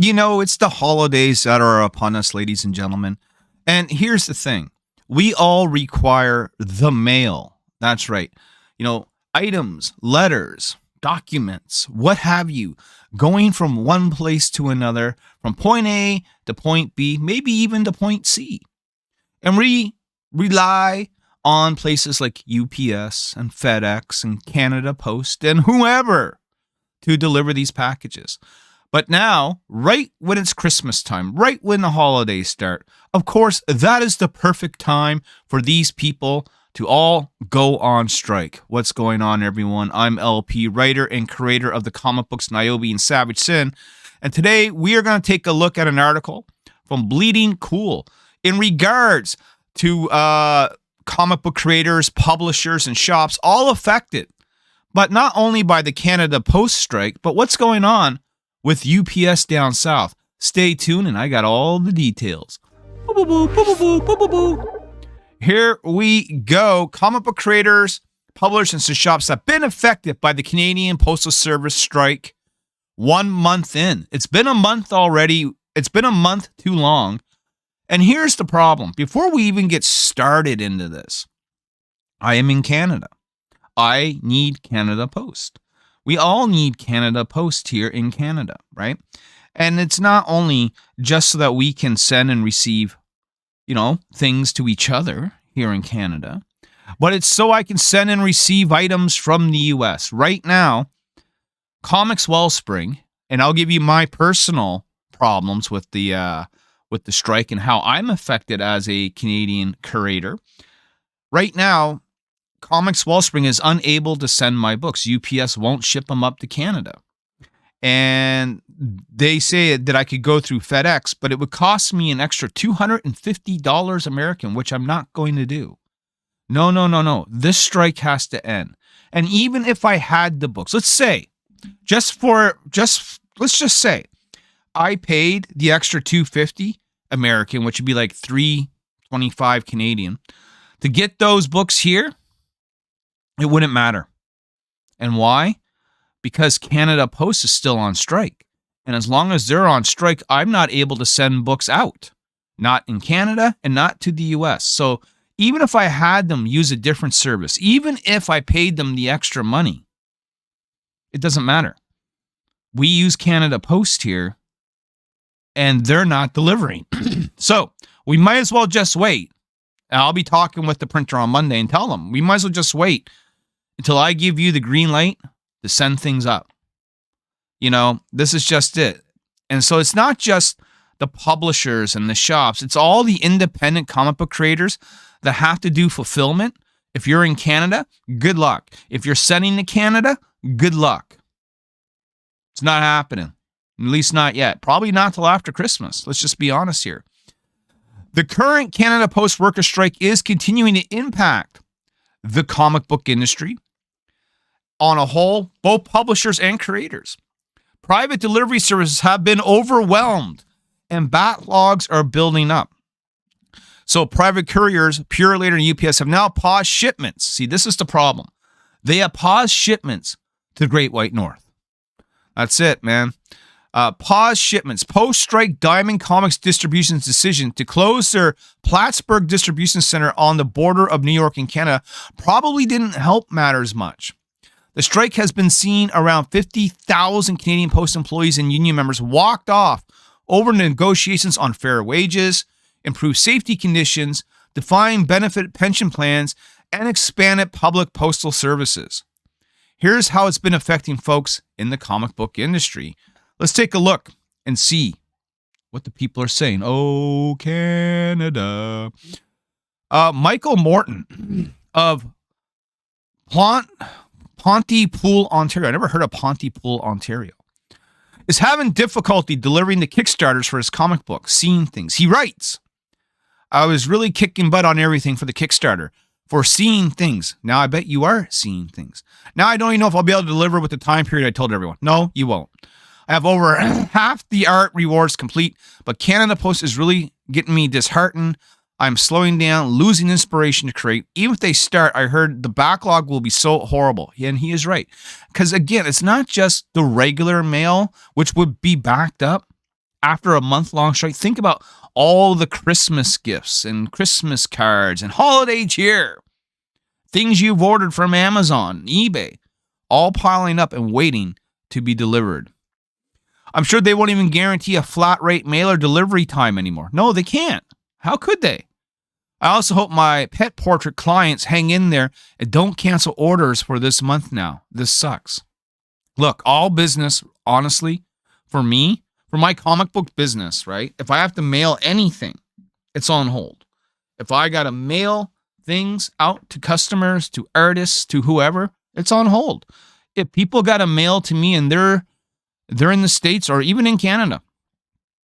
It's the holidays that are upon us, ladies and gentlemen. And here's the thing. We all require the mail. That's right. Items, letters, documents, what have you, going from one place to another, from point A to point B, maybe even to point C. And we rely on places like UPS and FedEx and Canada Post and whoever to deliver these packages. But now, right when it's Christmas time, right when the holidays start, of course, that is the perfect time for these people to all go on strike. What's going on, everyone? I'm LP, writer and creator of the comic books Nyobi and Savage Sin. And today we are going to take a look at an article from Bleeding Cool in regards to comic book creators, publishers, and shops all affected, but not only by the Canada Post strike, but what's going on with UPS down south. Stay tuned, and I got all the details. Here we go. Comic book creators, publishers, and shops have been affected by the Canadian Postal Service strike 1 month in. It's been a month already. It's been a month too long. And here's the problem. Before we even get started into this, I am in Canada. I need Canada Post. We all need Canada Post here in Canada, right? And it's not only just so that we can send and receive, things to each other here in Canada, but it's so I can send and receive items from the US. Right now, Comics Wellspring, and I'll give you my personal problems with the strike and how I'm affected as a Canadian curator. Right now, Comics Wellspring is unable to send my books. UPS won't ship them up to Canada. And they say that I could go through FedEx, but it would cost me an extra $250 American, which I'm not going to do. No. This strike has to end. And even if I had the books, let's say, let's just say I paid the extra $250 American, which would be like $325 Canadian, to get those books here, it wouldn't matter. And why? Because Canada Post is still on strike. And as long as they're on strike, I'm not able to send books out. Not in Canada and not to the US. So even if I had them use a different service, even if I paid them the extra money, it doesn't matter. We use Canada Post here, and they're not delivering. So we might as well just wait. And I'll be talking with the printer on Monday and tell them, we might as well just wait until I give you the green light to send things up. This is just it. And so it's not just the publishers and the shops. It's all the independent comic book creators that have to do fulfillment. If you're in Canada, good luck. If you're sending to Canada, good luck. It's not happening. At least not yet. Probably not till after Christmas. Let's just be honest here. The current Canada Post worker strike is continuing to impact the comic book industry on a whole, both publishers and creators. Private delivery services have been overwhelmed and backlogs are building up. So private couriers, Purolator and UPS have now paused shipments. See, this is the problem. They have paused shipments to the Great White North. That's it, man. Pause shipments. Post-strike Diamond Comics Distribution's decision to close their Plattsburgh distribution center on the border of New York and Canada probably didn't help matters much. The strike has been seen around 50,000 Canadian Post employees and union members walked off over negotiations on fair wages, improved safety conditions, defined benefit pension plans, and expanded public postal services. Here's how it's been affecting folks in the comic book industry. Let's take a look and see what the people are saying. Oh, Canada. Michael Morton of Pontypool, Ontario. I never heard of Pontypool, Ontario. Is having difficulty delivering the Kickstarters for his comic book, Seeing Things. He writes, I was really kicking butt on everything for the Kickstarter for Seeing Things. Now I bet you are seeing things. Now I don't even know if I'll be able to deliver with the time period I told everyone. No, you won't. I have over half the art rewards complete, but Canada Post is really getting me disheartened. I'm slowing down, losing inspiration to create. Even if they start, I heard the backlog will be so horrible. And he is right. Because again, it's not just the regular mail, which would be backed up. after a month-long strike, think about all the Christmas gifts and Christmas cards and holiday cheer. Things you've ordered from Amazon, eBay, all piling up and waiting to be delivered. I'm sure they won't even guarantee a flat rate mailer delivery time anymore. No, they can't. How could they? I also hope my pet portrait clients hang in there and don't cancel orders for this month now. This sucks. Look, all business, honestly, for me, for my comic book business, right? If I have to mail anything, it's on hold. If I got to mail things out to customers, to artists, to whoever, it's on hold. If people got to mail to me and they're in the States or even in Canada,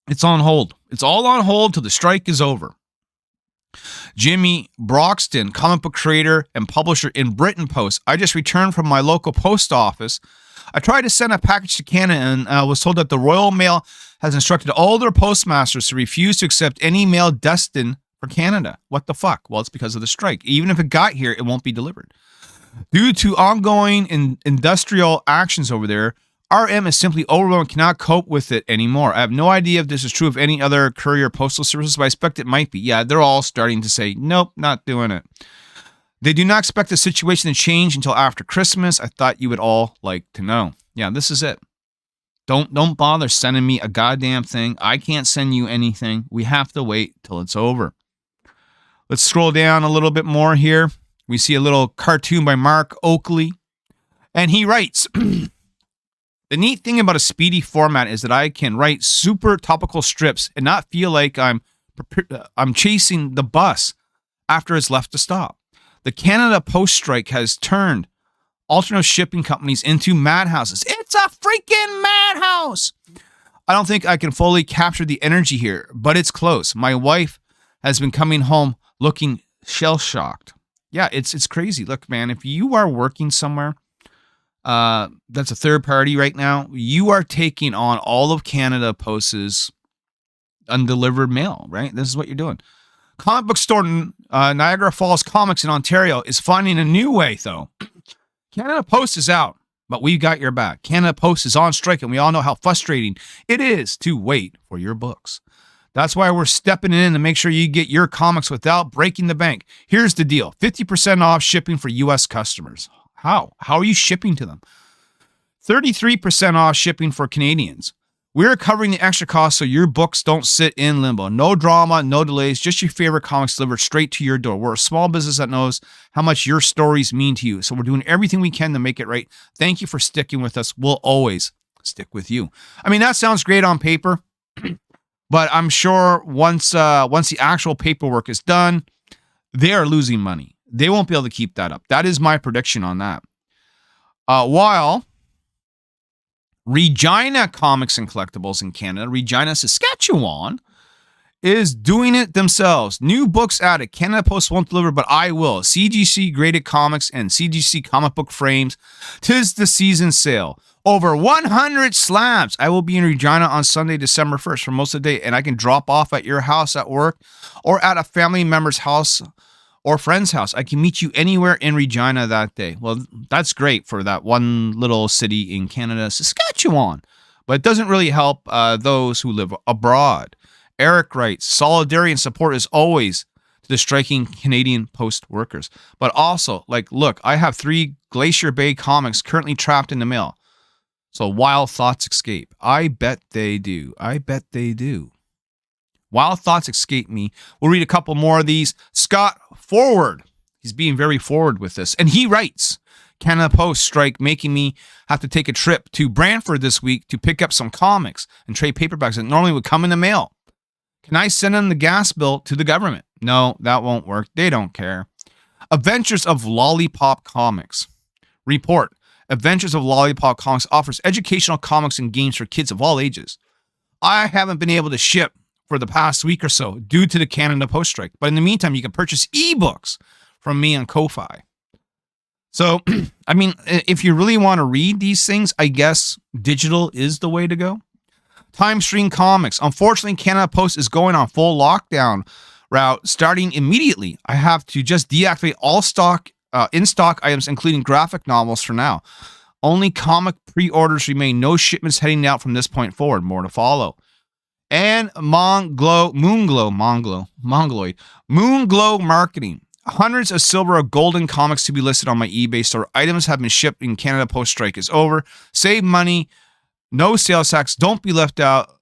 it's on hold. It's all on hold till the strike is over. Jimmy Broxton, comic book creator and publisher in Britain Post. I just returned from my local post office. I tried to send a package to Canada and was told that the Royal Mail has instructed all their postmasters to refuse to accept any mail destined for Canada. What the fuck? Well, it's because of the strike. Even if it got here, it won't be delivered. Due to ongoing industrial actions over there, RM is simply overwhelmed and cannot cope with it anymore. I have no idea if this is true of any other courier postal services, but I expect it might be. Yeah, they're all starting to say, nope, not doing it. They do not expect the situation to change until after Christmas. I thought you would all like to know. Yeah, this is it. Don't bother sending me a goddamn thing. I can't send you anything. We have to wait till it's over. Let's scroll down a little bit more here. We see a little cartoon by Mark Oakley. And he writes, the neat thing about a speedy format is that I can write super topical strips and not feel like I'm chasing the bus after it's left to stop. The Canada Post strike has turned alternate shipping companies into madhouses. It's a freaking madhouse. I don't think I can fully capture the energy here, but it's close. My wife has been coming home looking shell-shocked. Yeah, it's crazy. Look, man, if you are working somewhere that's a third party right now, you are taking on all of Canada Post's undelivered mail, right? This is what you're doing. Comic book store Niagara Falls Comics in Ontario is finding a new way, though. Canada Post is out, but we got your back. Canada Post is on strike, and we all know how frustrating it is to wait for your books. That's why we're stepping in to make sure you get your comics without breaking the bank. Here's the deal. 50% off shipping for U.S. customers. How? How are you shipping to them? 33% off shipping for Canadians. We're covering the extra cost so your books don't sit in limbo. No drama, no delays, just your favorite comics delivered straight to your door. We're a small business that knows how much your stories mean to you. So we're doing everything we can to make it right. Thank you for sticking with us. We'll always stick with you. I mean, that sounds great on paper, but I'm sure once the actual paperwork is done, they are losing money. They won't be able to keep that up. That is my prediction on that. While Regina Comics and Collectibles in Canada, Regina, Saskatchewan, is doing it themselves. New books added. Canada Post won't deliver, but I will. CGC graded comics and CGC comic book frames. 'Tis the season sale. Over 100 slabs. I will be in Regina on Sunday, December 1st for most of the day, and I can drop off at your house at work or at a family member's house or friend's house. I can meet you anywhere in Regina that day. Well, that's great for that one little city in Canada, Saskatchewan. But it doesn't really help those who live abroad. Eric writes, solidarity and support is always to the striking Canadian Post workers. But also, look, I have 3 Glacier Bay comics currently trapped in the mail. So Wild Thoughts escape. I bet they do. I bet they do. Wild Thoughts escape me. We'll read a couple more of these. Scott Forward. He's being very forward with this. And he writes, Canada Post strike making me have to take a trip to Brantford this week to pick up some comics and trade paperbacks that normally would come in the mail. Can I send in the gas bill to the government? No, that won't work. They don't care. Adventures of Lollipop Comics. Report. Adventures of Lollipop Comics offers educational comics and games for kids of all ages. I haven't been able to ship for the past week or so due to the Canada Post strike. But in the meantime, you can purchase ebooks from me on Ko-Fi. So, I mean, if you really want to read these things, I guess digital is the way to go. Time Stream Comics. Unfortunately, Canada Post is going on full lockdown route starting immediately. I have to just deactivate all in-stock items, including graphic novels for now. Only comic pre-orders remain. No shipments heading out from this point forward. More to follow. and Moonglow Marketing. Hundreds of silver or golden comics to be listed on my eBay store. Items have been shipped in Canada post strike is over. Save money. No sales tax. Don't be left out.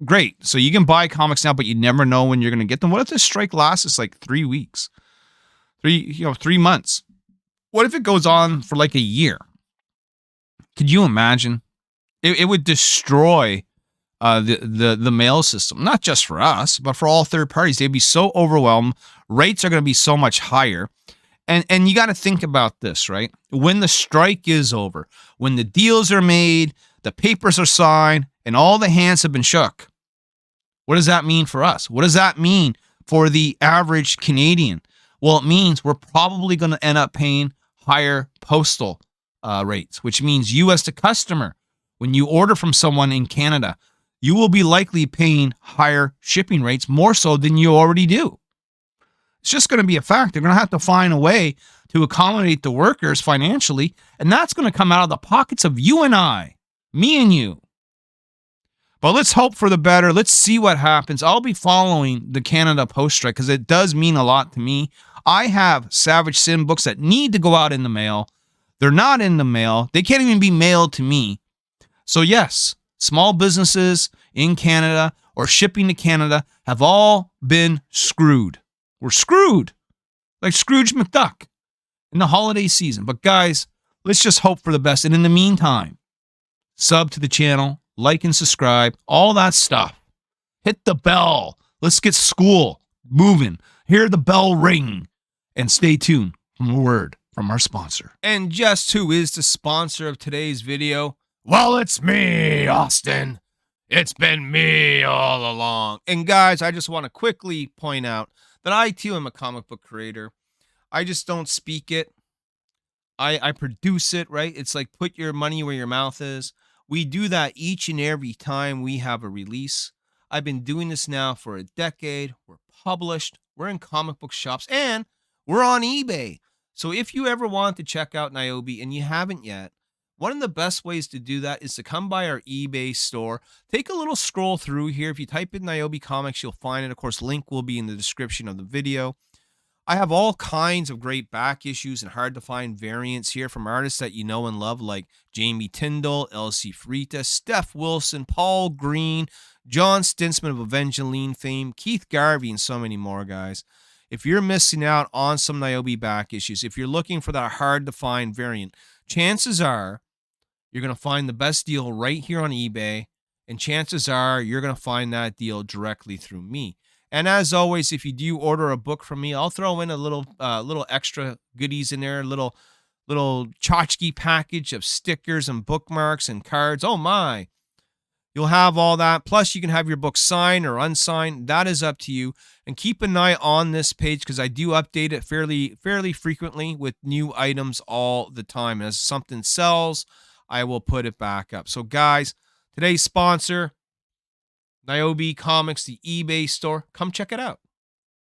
Great. So you can buy comics now, but you never know when you're going to get them. What if this strike lasts? It's like 3 weeks, 3 months. What if it goes on for like a year? Could you imagine? It would destroy the mail system, not just for us, but for all third parties. They'd be so overwhelmed. Rates are going to be so much higher. And you got to think about this, right? When the strike is over, when the deals are made, the papers are signed, and all the hands have been shook, what does that mean for us? What does that mean for the average Canadian? Well, it means we're probably going to end up paying higher postal rates, which means you as the customer, when you order from someone in Canada, you will be likely paying higher shipping rates, more so than you already do. It's just going to be a fact. They're going to have to find a way to accommodate the workers financially, and that's going to come out of the pockets of you and I, me and you. But let's hope for the better. Let's see what happens. I'll be following the Canada Post strike because it does mean a lot to me. I have Savage Sin books that need to go out in the mail. They're not in the mail. They can't even be mailed to me. So yes, small businesses in Canada or shipping to Canada have all been screwed. We're screwed. Like Scrooge McDuck in the holiday season. But guys, let's just hope for the best. And in the meantime, sub to the channel, like and subscribe, all that stuff. Hit the bell. Let's get school moving. Hear the bell ring. And stay tuned for a word from our sponsor. And just who is the sponsor of today's video? Well, it's me, Austin. It's been me all along. And guys, I just want to quickly point out that I too am a comic book creator. I just don't speak it. I produce it, right? It's like put your money where your mouth is. We do that each and every time we have a release. I've been doing this now for a decade. We're published. We're in comic book shops. And we're on eBay. So if you ever want to check out Nyobi and you haven't yet, one of the best ways to do that is to come by our eBay store. Take a little scroll through here. If you type in Nyobicomics, you'll find it. Of course, link will be in the description of the video. I have all kinds of great back issues and hard to find variants here from artists that you know and love like Jamie Tyndall, Elsie Frita, Steph Wilson, Paul Green, John Stinsman of Evangeline fame, Keith Garvey, and so many more, guys. If you're missing out on some Nyobi back issues, if you're looking for that hard to find variant, chances are you're going to find the best deal right here on eBay, and chances are you're going to find that deal directly through me. And as always, if you do order a book from me, I'll throw in a little extra goodies in there, a little tchotchke package of stickers and bookmarks and cards. Oh my. You'll have all that. Plus, you can have your book signed or unsigned. That is up to you. And keep an eye on this page because I do update it fairly frequently with new items all the time. And as something sells, I will put it back up. So guys, today's sponsor, Nyobicomics, the eBay store. Come check it out.